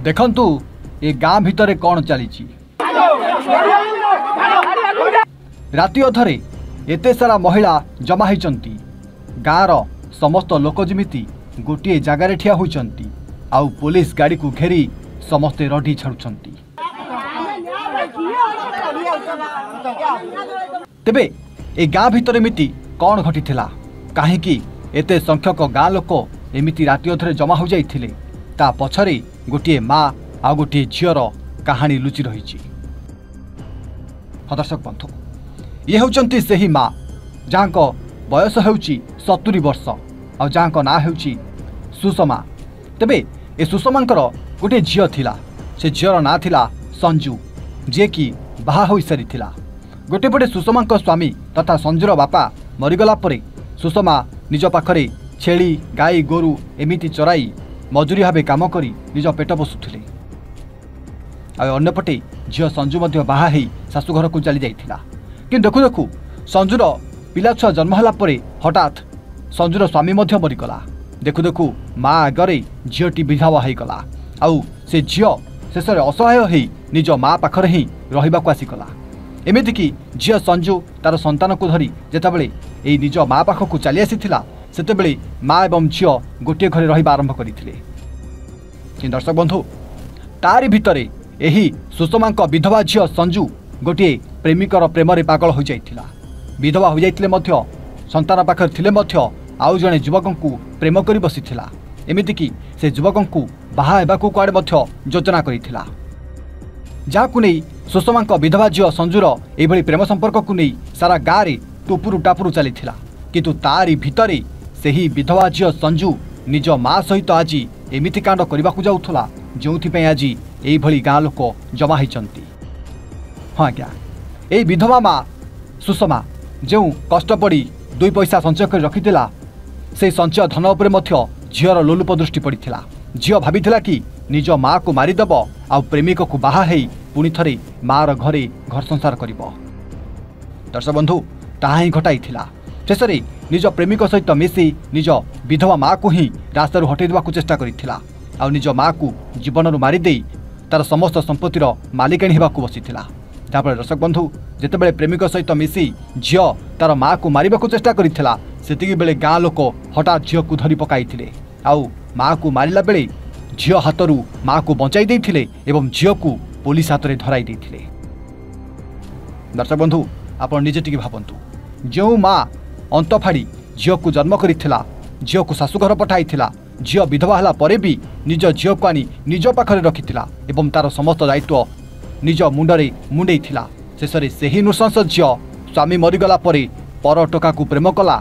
देखंतु ए गाँ भितरे कौन चली राति अधरे एते सारा महिला जमा होती गाँर समस्त लोक जमिति गोटे जगार ठिया होती आउ पुलिस गाड़ी को घेरी समस्ते रडी छाड़ुंट तेबे ए गाँ भितर एमिति कौन घटी कहीं एते संख्यक गाँ लोक एमिति राति अधरे जमा हो जाइथिले ता पछरे गोटे माँ आ गोटे झीर कहानी लुचि रही। दर्शक बंधु ये होचंती सेही माँ जहाँक बयस होउची 70 वर्ष आ जहाँक ना होउची सुषमा। तेबे ए सुषमांकर गोटे झील थिला से झीर ना थिला संजू जे कि बाहा होई सारिथिला। गोटे पटे सुषमांक स्वामी तथा संजूर बापा मरीगला परे सुषमा निज पाखरे छेली गाई गोरु एमिति चराई मजूरी भावे काम करी निज पेट पोषुथिले। अन्यपटे झील संजू मध्य बाहा हेई शाशुघर को चली जाइथिला। कि देखु देखु संजूर पिला छुआ जन्म होला परे हठात संजूर स्वामी मध्य मरीगला। देखु देखु माँ आगरे झीलटी विधवा होईगला आउ से झील शेष असहाय होई निज माँ पाखरे ही रहिबाकु आसीगला। एमिति कि झील संजू तार संतान को धरी जेतेबेले एई निज माँ पाखकु चली आसीथिला सेतेबेले माँ एवं झील गोटे घरे रहिबा आरंभ करथिले। कि दर्शक बंधु तारि भितरे एही सुषमांक विधवा झील संजू गोटे प्रेमिकर प्रेम रे पागल हो जाइथिला। विधवा हो जाइथिले मध्य संतान पाखर थिले मध्य आउ जणे युवकंकु प्रेम करी बसिथिला। एमिति कि से युवकंकु बाहा हेबाकु कुआडे मध्य योजना करिथिला। जाकु नै सुषमांक विधवा झील संजूर एभली प्रेम संपर्क को नै सारा गाँ रे टुपुरु टापुरु चलीथिला। किंतु तारि भितरे सेही विधवा झील संजू निज माँ सहित आज एमिति कांड करबाकु जाउथला जोंथिपय आज एभली गाँ लोक जमा होइचंती। हाँ आज्ञा ए विधवा माँ सुषमा जो कष्ट पड़ी 2 पैसा संचय कर रखिथिला से संचय धन उपरे मध्य झीर लोलुप दृष्टि पड़िथिला। झील भाबिथिला कि निज माँ को मारिदेव आउ प्रेमिक को बाहा हेई पुणी थरे मार घरे घर संसार करिबो। दर्शक बंधु ताहा ही घटाइथिला। शेषरे निज प्रेमिक सहित मिसी निज विधवा माँ को ही रास्तारू हटै देबाकु चेष्टा करिथिला आउ निज माँ को जीवनरू मारिदेई तार समस्त संपत्तिर मालिकाणी हेबाकु बसिथिला। जाफल दर्शक बंधु जेतेबेले प्रेमिक सहित मिसी झील तार माँ को मारिबाकु चेष्टा करिथिला सेतिकी बेले गाँ लोक हठात झील को धरी पकाइथिले आउ माँ को मारिला बेले झील हाथरू माँ को बचाई देइथिले एवं झील को पुलिस हाथ में धराई देइथिले। दर्शक बंधु आपण निजे टिके भाबंतु जो माँ अंत फाड़ी झील को जन्म करिथिला झील को शाशुघर पठाइथिला झील विधवा हला परे भी निज झील को आनी निज पाखरे रखिथिला एवं तार समस्त दायित्व निज मुंडरे मुंडेइथिला। शेषरे सेही नृशंस झील स्वामी मरीगला परे पर टोका को प्रेम कला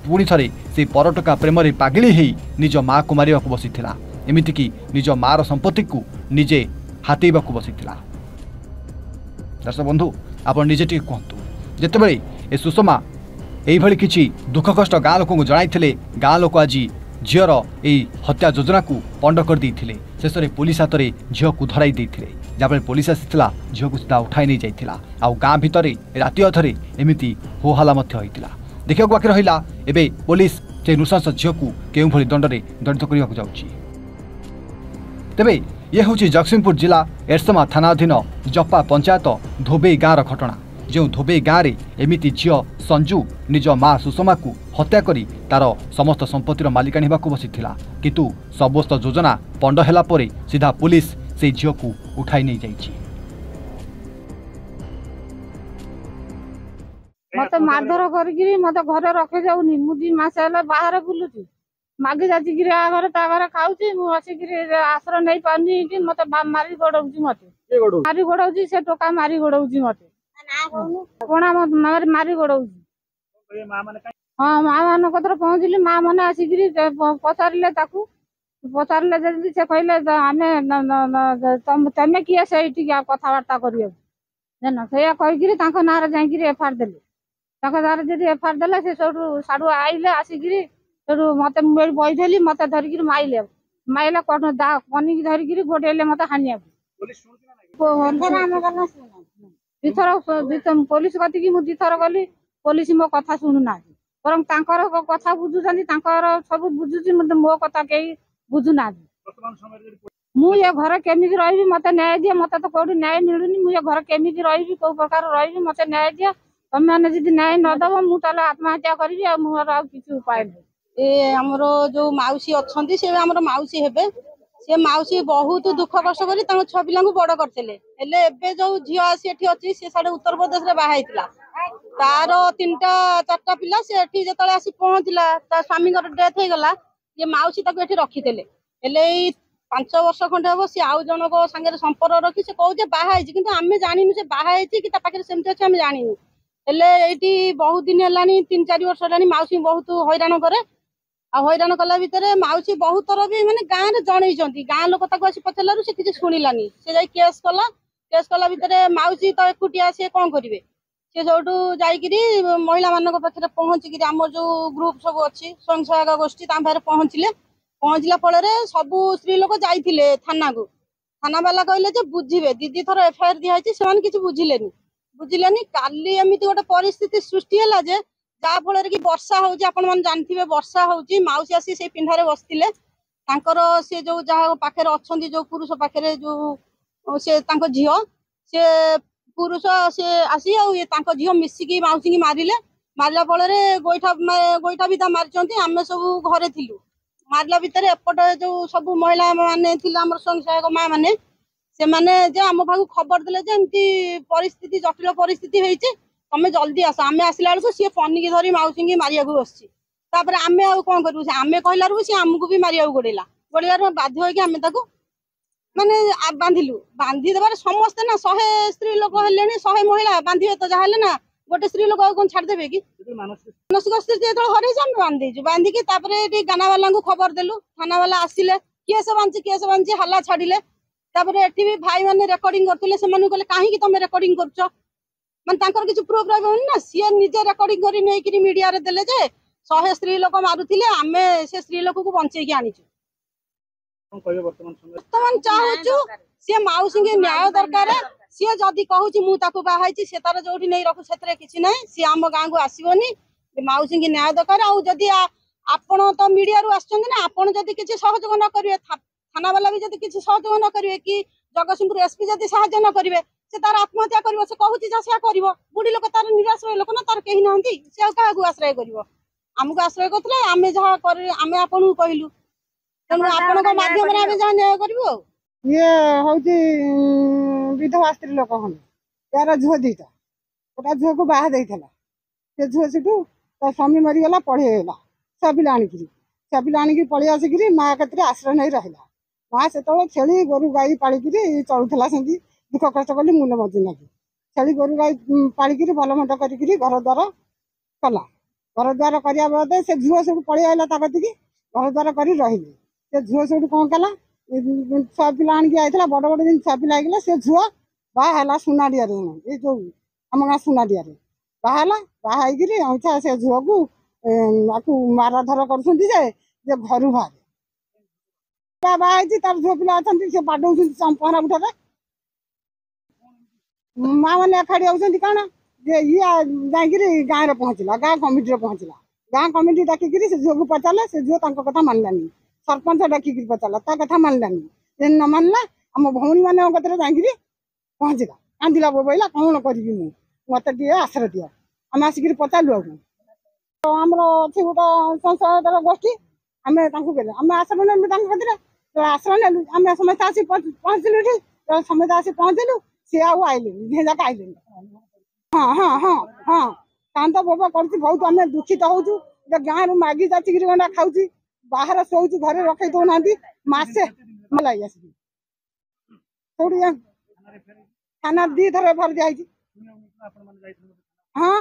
पुणी थरे से पर टोका प्रेम रे पागली हेई निज माँ को मारिबाकु बसिथिला। एमिति कि निज मार संपत्ति को निजे हाथेबाकु बसिथिला। दर्शक बंधु आपण निजे टिके कहंतु जेतेबेले ए सुषमा एई भली किछि दुख कष्ट गाँ लोक जणाइथिले गाँ लोक आज झीर एई हत्या योजना को पंड कर देइथिले। शेषरे पुलिस हाथ में झील को धराई देइथिले जाबले पुलिस आसीथिला झील को सीधा उठाई नहीं जाइथिला आउ गाँ भितरे राति अधरे एमिति होहला मध्य होइतिला। देखिବାକୁ बाकी रहिला एबे पुलिस से नृशंस झील को केउ भली दंडरे दंडित करिବାକୁ जाउछि। तेबे ये हूँ जगतसिंहपुर जिला एरसमा थाना अधीन जप्पा पंचायत धोबे गाँर घटना जो धोबे गाँव में एमिति झील संजू निज माँ सुषमा को हत्या करी तार समस्त संपत्तिर मालिकाणी हेबाकु बसिथिला किंतु समस्त योजना पंड होला परे सीधा पुलिस से झील को उठाई नहीं जाइछि। मते मारधर करगिरी मते घरे रखे जाउनी मु 2 मास हेले बाहर बुलुची मागे जाची गिरे आ घरे ता घरे खाउची मु आसी गिरे आश्रय नै पानी कि मते मारी गडौची मते के गडौ मारी गडौची से टोका मारी गडौची मते ना कहनु कोना मारी गडौची मां माने हां मां माने कतर पहुंचली मां माने आसी गिरी पचारले ताकू पचारले जल्दी से कहले आमे तमे किया सेठी कथा वार्ता करियो ना सेया कहि गिरी ताको नारे जाई गिरी एफआर देले ताको नारे जदी एफआर देले से साडू आइले आसी गिरी मत बैठली मत धरिकी माइले माइले कौन दा पनी धरिकी गोटेले मत हानिया पुलिस कति मुझे थर गली पुलिस मो कथा शुणुना बर कथा बुझुं सब बुझुची मो कथा कहीं बुझुना मु ये घर केमी रही मत न्याय दिए मत तो कौटी न्याय मिलूनी मुझे घर केमी रही कौ प्रकार रही मत न्याय दिए तुम मैंने जी न्याय नदब मुझे आत्महत्या करी मोर आ किसी उपाय नहीं। ए हमर जो माउसी अच्छी से हमर माउसी हेबे से माउसी बहुत दुख कष्ट करी छुआ पिला बड़ करते जो झील आसी एठी अच्छी से साढ़े उत्तर प्रदेश में बाहर तार 3टा 4टा पिला से जो आसी पहुँचला स्वामी डेथ हो गला ये माउसी रखी 5 वर्ष खंडे हम सी आउ जनक सागर संपर्क रखी से कहे बाहर कि आम जानी से बाहर पाखे सेमती अच्छे आम जानी ये बहुत दिन है 3-4 वर्ष है माउसी बहुत हैरान करे हैरान कला भितर माउसी बहुत थर भी मैंने गाँव में जनई गाँ लोक आसी पचारू से किसी शुणिलानी से जाए केस कला भितर माउसी तो एकुटिया सी कौन करेंगे सी सब जा महिला मान पाखे पहुँचिक आम जो ग्रुप सब अच्छी स्वयं सहायक गोष्ठी पाखे पहुँचला फल सबू स्त्री लोक जाइए थाना को थाना वाला कहले बुझे दीदी थर एफआईआर दिखाई से किसी बुझिलेनी काली एमती गोटे परिस्थिति सृष्टि है जहाँ फल कि वर्षा हो जानते वर्षा हो माउसी आसी से पिंडारे बसते से जो जहाँ पाखे अच्छा जो पुरुष पाखे जो से झील से पुरुष से आसी झील मिसिकी माउसी की मारे फल गोईठा भी मारी आम सब घरे थिलु मारला भितर एपटे जो सब महिला माने स्वयं सहायक माँ मैंने से माने आम पाक खबर देते परिस्थिति जटिल परिस्थिति होती तमें जल्दी आस आम आसला बेलू सी पनिकी धरी माउसी की मारिया बस आम आउ कौन करूँ आम कहला सी आमको भी मारिया गोड़ेला गोड़ार बाध्य होगी माने बांधिलु बांधी देवार समस्ते ना 100 स्त्री लोक हेले 100 महिला बांधे तो जहाँ ना गोटे स्त्री लोक कौन छाड़देवे कि मानसिक स्थिति जो हर बांधीचु बांधिकी गाना वाला खबर देलु थाना वाला आसिले किए से बांधी हल्ला छाड़िले एटी भी भाई मैंने रेकर्डिंग करते कहले कहीं तुम रेकर्डिंग कर माने किसी प्रूफ रहा ना सी निजे रेकर्डिंग कर मीडिया रे देले 100 स्त्री लोक मारुथिले आमे से स्त्री लोक को बंचेकी आनीचु बर्तमान चाहूचु सी माउसी के न्याय दरकार सी जदि कहूँ मुझे बाहर से तार जो नहीं रखू से किसी ना सी आम गाँव को आसबनी माउसी की न्याय दरकार आदि आपण तो मीडिया रू आना आपड़ जदि किसी सहयोग न करेंगे थाना वाला भी जदि किसी सहयोग न करेंगे कि जगतसिंहपुर एसपी जदि साहाय्य न करेंगे से तार आत्महत्या कर कहूँ से कर बुढ़ी लोक तार निराश्रय लोक ना तार कहीं ना से क्या आश्रय कर आमको आश्रय करते आम जहाँ आम आपन कहलु तेणु आपण माध्यम जहाँ न्याय करूँ ये हूँ विधवा स्त्री लोक हम यार झुआ 2टा गोटा झुआ को बाहा से झुआ से तो स्वामी मरीगला पढ़ेगा छुआ पिला आणिकी पलि आसिक माँ कत आश्रय नहीं रहा माँ से छेली गोरु गाई पालिकी चलुला से दुख कष्ट कली मुंड मजुना की छेली गोरु गाई पालिकी भल मंद कर घर द्वार कला घर द्वार करने बाद से झुआ सब पलि आला कतिकी घर द्वार कर रही से झुआ सब कौन कला छुआ पिला आणिकी आईला बड़ बड़ दिन छुआ पिला आईला से झुआ बाहला सुनाडिया ये जो आम गाँ सुनाडिया बाहर अंचा से झुआ को माराधर कर घर बाहर तार झुआ पिला अच्छा बाडौं पहरा उठे माँ मैंने एखाड़ी आउट कौन जे ये जाकि गाँव में पहुँचला गाँ कमिटी पहुँचला गाँ कमिटी डाकिकी से झुआ को पचारे से झुआ कथा मानलानी सरपंच डाकिकी पचारा ता कथा मानलानी न मानला आम भौणी मान जाकि पहुँचला कांदिला बोबैला कौन करी मत आश्रय दियो आम आसिक पचारू आमर अच्छी गोटे संसद गोष्ठी आम आम आश्रय नेलु आश्रय नेलु आम समस्त आसी पहुँचलु ये समस्त आसी पहुँचलु सी आईले जाक आईले हाँ हाँ हाँ हाँ कांद बोबा कर बहुत आम दुखित होचु गाँव रु मागी जाचिक गंडा खाऊ बाहर शोचु घरे रखे दौना मसे मलाई आसिक थाना 2 थर एफआईआर दिखाई हाँ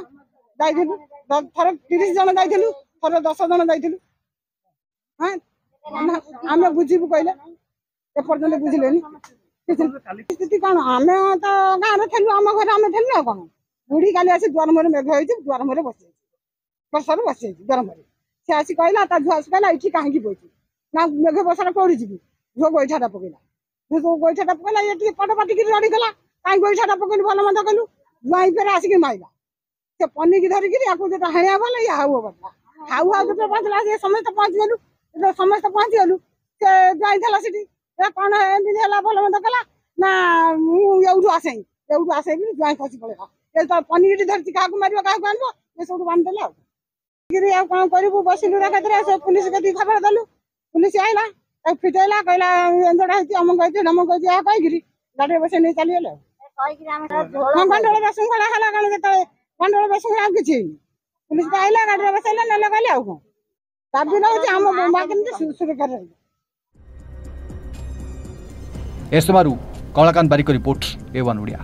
जाइलु थर 30 जन जाइलु थर 10 जन जाइलु हाँ आम बुझीबू कहले एपर्यंत बुझिलेनी स्थिति कौन आम तो गाँव में थेलु आम घर आम थेलु कौन बुढ़ी काली आसी द्वार मुहर मेघ हो द्वार मुहर बस बर्षार बस द्वार मुहर सी आसी कहला ता झुआ आसी कहला ये कहीं बोची ना मेघ बर्षार कौड़ी जी झुआ गोईठाटा पकईला झुआ गोईठाटा पकईला ये पट पाटिक लड़ीगला कहीं गोईठाटा पकईलु भल मंद कलु जुआई फेर आसिक माइला से पनिकी धरिकी जो हेणिया भल ये हाउ बदला हाउ हाउ जो पहुँचला समस्त पहुँच गलु समस्त पहुँच गलु से जुआई था ଏ କ'ଣ ଏମିତି ହେଲା ଭଲ ମନ୍ଦ କଲା ନା ମୁଁ ଏଉଠୁ ଆସେ ବି ଜ୍ୱାଇଁ ଖସି ପଳେଇଲା ଏ ତ ପନିକି ଧରିଛି କାହାକୁ ମାରିବ କାହାକୁ ଆଣିବ ଏ ସବୁଠୁ ବାନ୍ଧିଦେଲେ ଆଉ ଆଉ କ'ଣ କରିବୁ ବସିଲୁ ରାକ୍ଷେତରେ ସେ ପୁଲିସ କତିକି ଖବର ଦେଲୁ ପୁଲିସ ଆଇଲା ତାକୁ ଫିଟେଇଲା କହିଲା ଏନ୍ଦଟା ହେଇଛି ଅମକ ହେଇଛି ଢମକ ହେଇଛି ଏହା କହିକିରି ଗାଡ଼ିରେ ବସେଇ ନେଇ ଚାଲିଗଲେ ଆଉ ଗଣ୍ଡୋଳ ବସୁଙ୍ଖଳା ହେଲା କ'ଣ କେତେବେଳେ ଗଣ୍ଡୋଳ ବସୁଙ୍ଖଳା ଆଉ କିଛି ହେଇନି ପୁଲିସ ତ ଆଇଲା ଗାଡ଼ିରେ ବସେଇଲେ ନେଲେ କହିଲେ ଆଉ କ'ଣ ଦାବି ରହୁଛି ଆମ ମା କେମିତି ସୁରକ୍ଷାରେ ରହିବ। ଏସମାରୁ କଳାକାନ୍ତ ବାରିକ ରିପୋର୍ଟ A1 ଓଡ଼ିଆ।